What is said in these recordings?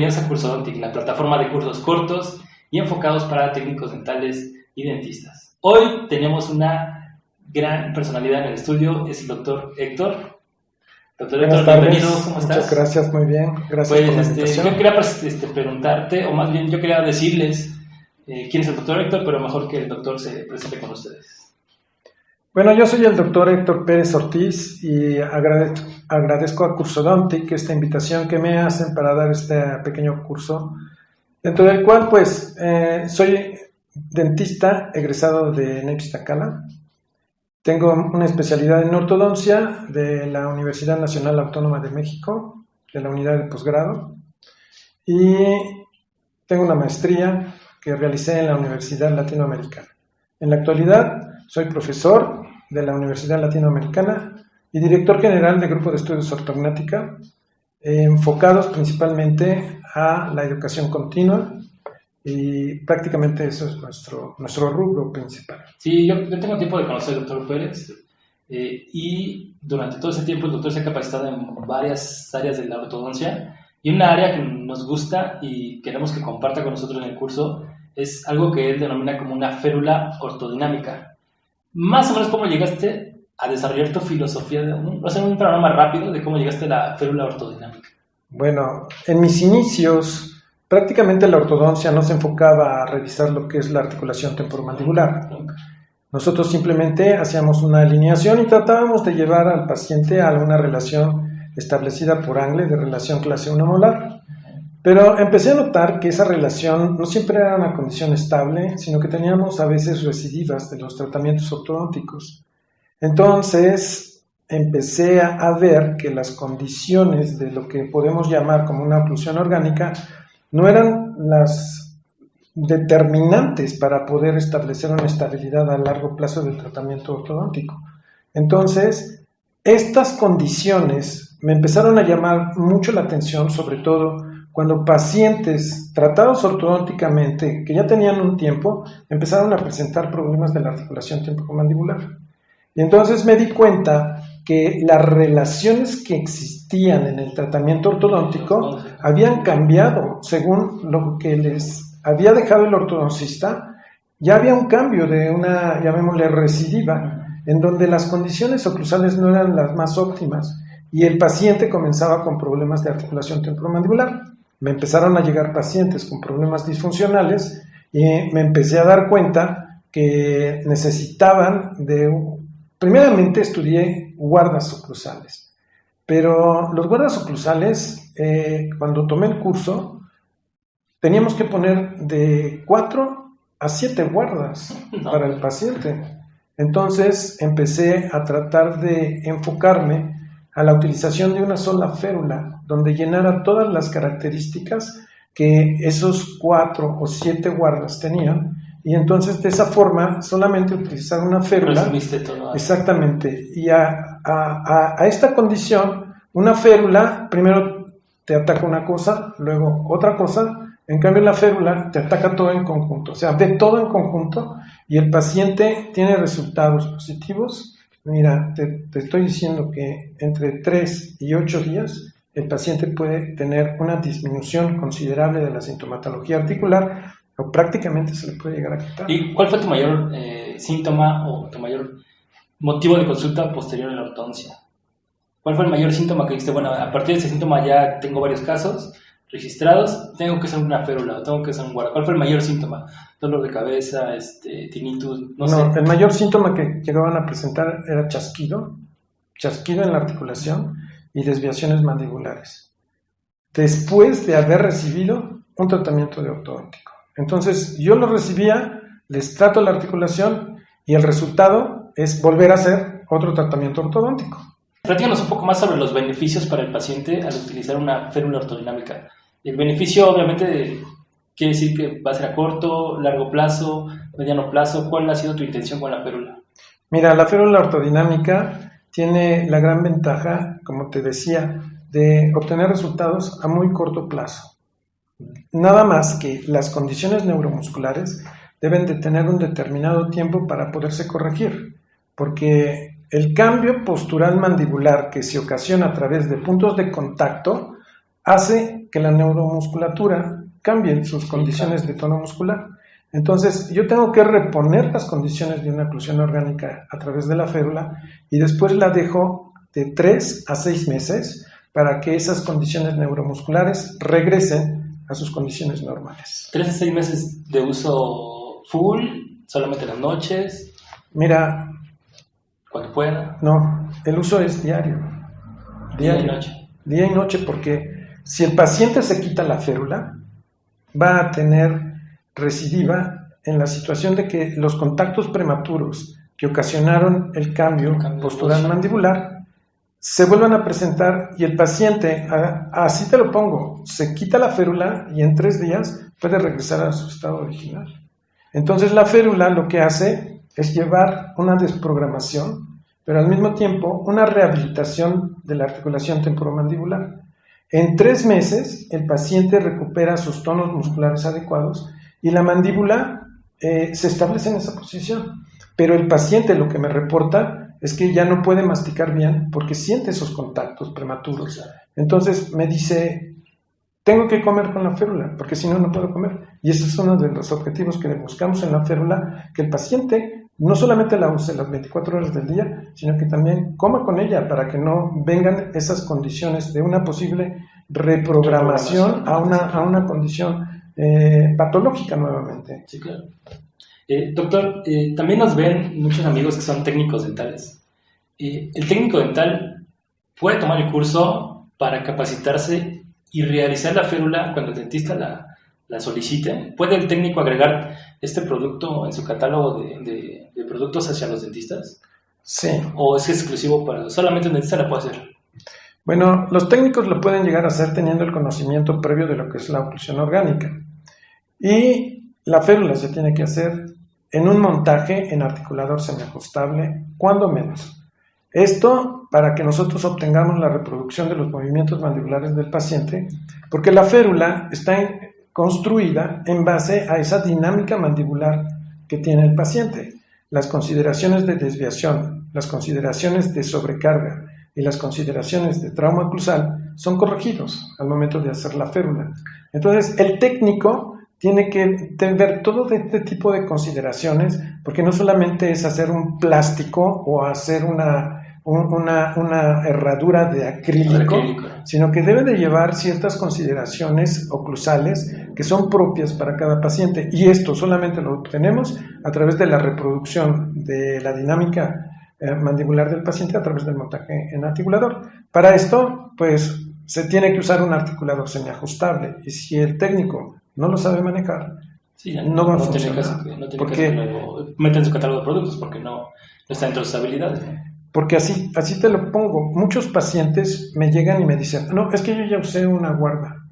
bienvenidos a Cursodontic, la plataforma de cursos cortos y enfocados para técnicos dentales y dentistas. Hoy tenemos una gran personalidad en el estudio, es el doctor Héctor. Doctor Héctor, bienvenido, ¿cómo estás? Muchas gracias, muy bien, gracias por la invitación. Yo quería preguntarte, o más bien yo quería decirles quién es el doctor Héctor, pero mejor que el doctor se presente con ustedes. Bueno, yo soy el doctor Héctor Pérez Ortiz y agradezco a Cursodontic esta invitación que me hacen para dar este pequeño curso, dentro del cual pues soy dentista egresado de Iztacala. Tengo una especialidad en ortodoncia de la Universidad Nacional Autónoma de México, de la unidad de posgrado, y tengo una maestría que realicé en la Universidad Latinoamericana. En la actualidad soy profesor de la Universidad Latinoamericana y director general del Grupo de Estudios Ortognática, enfocados principalmente a la educación continua, y prácticamente eso es nuestro rubro principal. Sí, yo tengo tiempo de conocer al doctor Pérez y durante todo ese tiempo el doctor se ha capacitado en varias áreas de la ortodoncia, y una área que nos gusta y queremos que comparta con nosotros en el curso es algo que él denomina como una férula ortodinámica. Más o menos, ¿cómo llegaste a desarrollar tu filosofía? Un panorama rápido de cómo llegaste a la férula ortodinámica. Bueno, en mis inicios, prácticamente la ortodoncia no se enfocaba a revisar lo que es la articulación temporomandibular. Nosotros simplemente hacíamos una alineación y tratábamos de llevar al paciente a una relación establecida por Angle de relación clase 1 molar. Pero empecé a notar que esa relación no siempre era una condición estable, sino que teníamos a veces recidivas de los tratamientos ortodónticos. Entonces empecé a ver que las condiciones de lo que podemos llamar como una oclusión orgánica no eran las determinantes para poder establecer una estabilidad a largo plazo del tratamiento ortodóntico. Entonces, estas condiciones me empezaron a llamar mucho la atención, sobre todo cuando pacientes tratados ortodónticamente, que ya tenían un tiempo, empezaron a presentar problemas de la articulación temporomandibular. Y entonces me di cuenta que las relaciones que existían en el tratamiento ortodóntico habían cambiado según lo que les había dejado el ortodoncista. Ya había un cambio de una, llamémosle, recidiva, en donde las condiciones oclusales no eran las más óptimas y el paciente comenzaba con problemas de articulación temporomandibular. Me empezaron a llegar pacientes con problemas disfuncionales y me empecé a dar cuenta que necesitaban primeramente estudié guardas oclusales, pero los guardas oclusales, cuando tomé el curso, teníamos que poner de 4 a 7 guardas para el paciente. Entonces empecé a tratar de enfocarme a la utilización de una sola férula, donde llenara todas las características que esos 4 o 7 guardas tenían, y entonces de esa forma solamente utilizar una férula. Exactamente, y a esta condición, una férula primero te ataca una cosa, luego otra cosa, en cambio la férula te ataca todo en conjunto, o sea, ve todo en conjunto, y el paciente tiene resultados positivos. Mira, te estoy diciendo que entre 3 y 8 días el paciente puede tener una disminución considerable de la sintomatología articular, o prácticamente se le puede llegar a quitar. ¿Y cuál fue tu mayor síntoma o tu mayor motivo de consulta posterior a la ortodoncia? ¿Cuál fue el mayor síntoma que dijiste? Bueno, a partir de ese síntoma ya tengo varios casos registrados, tengo que hacer una férula o tengo que hacer un guarda. ¿Cuál fue el mayor síntoma? ¿Dolor de cabeza, tinnitus? No sé. El mayor síntoma que llegaban a presentar era chasquido en la articulación y desviaciones mandibulares, después de haber recibido un tratamiento de ortodóntico. Entonces yo lo recibía, les trato la articulación y el resultado es volver a hacer otro tratamiento ortodóntico. Platícanos un poco más sobre los beneficios para el paciente al utilizar una férula ortodinámica. El beneficio obviamente quiere decir que va a ser a corto, largo plazo, mediano plazo. ¿Cuál ha sido tu intención con la férula? Mira, la férula ortodinámica tiene la gran ventaja, como te decía, de obtener resultados a muy corto plazo. Nada más que las condiciones neuromusculares deben de tener un determinado tiempo para poderse corregir, porque el cambio postural mandibular que se ocasiona a través de puntos de contacto hace que la neuromusculatura cambie sus condiciones de tono muscular. Entonces, yo tengo que reponer las condiciones de una oclusión orgánica a través de la férula y después la dejo de 3 a 6 meses para que esas condiciones neuromusculares regresen a sus condiciones normales. 3 a 6 meses de uso full, solamente las noches. Mira, cuando pueda. No, el uso es diario. Día y noche. Día y noche, porque si el paciente se quita la férula, va a tener recidiva en la situación de que los contactos prematuros que ocasionaron el cambio postural mandibular se vuelvan a presentar y el paciente, así te lo pongo, se quita la férula y en 3 días puede regresar a su estado original. Entonces la férula lo que hace es llevar una desprogramación, pero al mismo tiempo una rehabilitación de la articulación temporomandibular. En 3 meses el paciente recupera sus tonos musculares adecuados y la mandíbula se establece en esa posición. Pero el paciente lo que me reporta es que ya no puede masticar bien porque siente esos contactos prematuros. Entonces me dice, tengo que comer con la férula porque si no, no puedo comer. Y ese es uno de los objetivos que buscamos en la férula, que el paciente no solamente la use las 24 horas del día, sino que también coma con ella para que no vengan esas condiciones de una posible reprogramación a una condición patológica nuevamente. Sí, claro. Doctor, también nos ven muchos amigos que son técnicos dentales. El técnico dental puede tomar el curso para capacitarse y realizar la férula cuando el dentista la solicite. ¿Puede el técnico agregar este producto en su catálogo de productos hacia los dentistas? Sí. ¿O es exclusivo para solamente un dentista la puede hacer? Bueno, los técnicos lo pueden llegar a hacer teniendo el conocimiento previo de lo que es la oclusión orgánica. Y la férula se tiene que hacer en un montaje en articulador semiajustable, cuando menos. Esto para que nosotros obtengamos la reproducción de los movimientos mandibulares del paciente, porque la férula está construida en base a esa dinámica mandibular que tiene el paciente. Las consideraciones de desviación, las consideraciones de sobrecarga y las consideraciones de trauma oclusal son corregidos al momento de hacer la férula. Entonces, el técnico tiene que ver todo este tipo de consideraciones, porque no solamente es hacer un plástico o hacer una herradura de acrílico, sino que debe de llevar ciertas consideraciones oclusales que son propias para cada paciente, y esto solamente lo obtenemos a través de la reproducción de la dinámica mandibular del paciente a través del montaje en articulador. Para esto, pues, se tiene que usar un articulador semiajustable, y si el técnico no lo sabe manejar, sí, no va a funcionar. No tiene porque que mete en su catálogo de productos porque no está dentro de sus habilidades, ¿no? Porque así te lo pongo. Muchos pacientes me llegan y me dicen, no, es que yo ya usé una guarda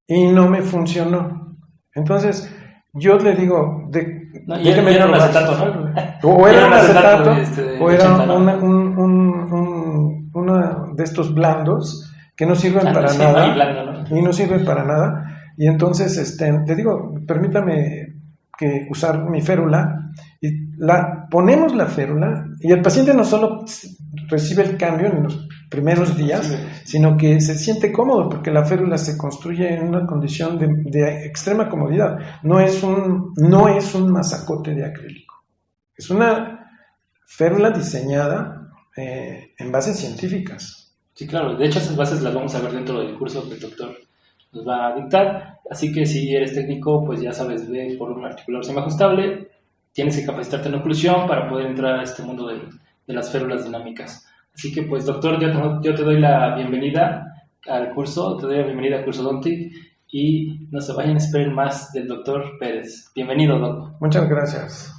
y no me funcionó. Entonces, yo le digo, era un acetato, ¿no? O era un acetato, o era 80, uno de estos blandos que no sirven para sí, nada. Blando, ¿no? Y no sirven para nada. Y entonces, le digo, permítame que usar mi férula, y ponemos la férula, y el paciente no solo recibe el cambio en los primeros días, sino que se siente cómodo, porque la férula se construye en una condición de extrema comodidad. No es un masacote de acrílico, es una férula diseñada en bases científicas. Sí, claro, de hecho esas bases las vamos a ver dentro del curso que el doctor nos va a dictar, así que si eres técnico, pues ya sabes, ve por un articulador semiajustable, tienes que capacitarte en oclusión para poder entrar a este mundo de las férulas dinámicas. Así que pues doctor, yo te doy la bienvenida al curso, te doy la bienvenida al curso Dontic, y no se vayan a esperar más del doctor Pérez. Bienvenido, doctor. Muchas gracias.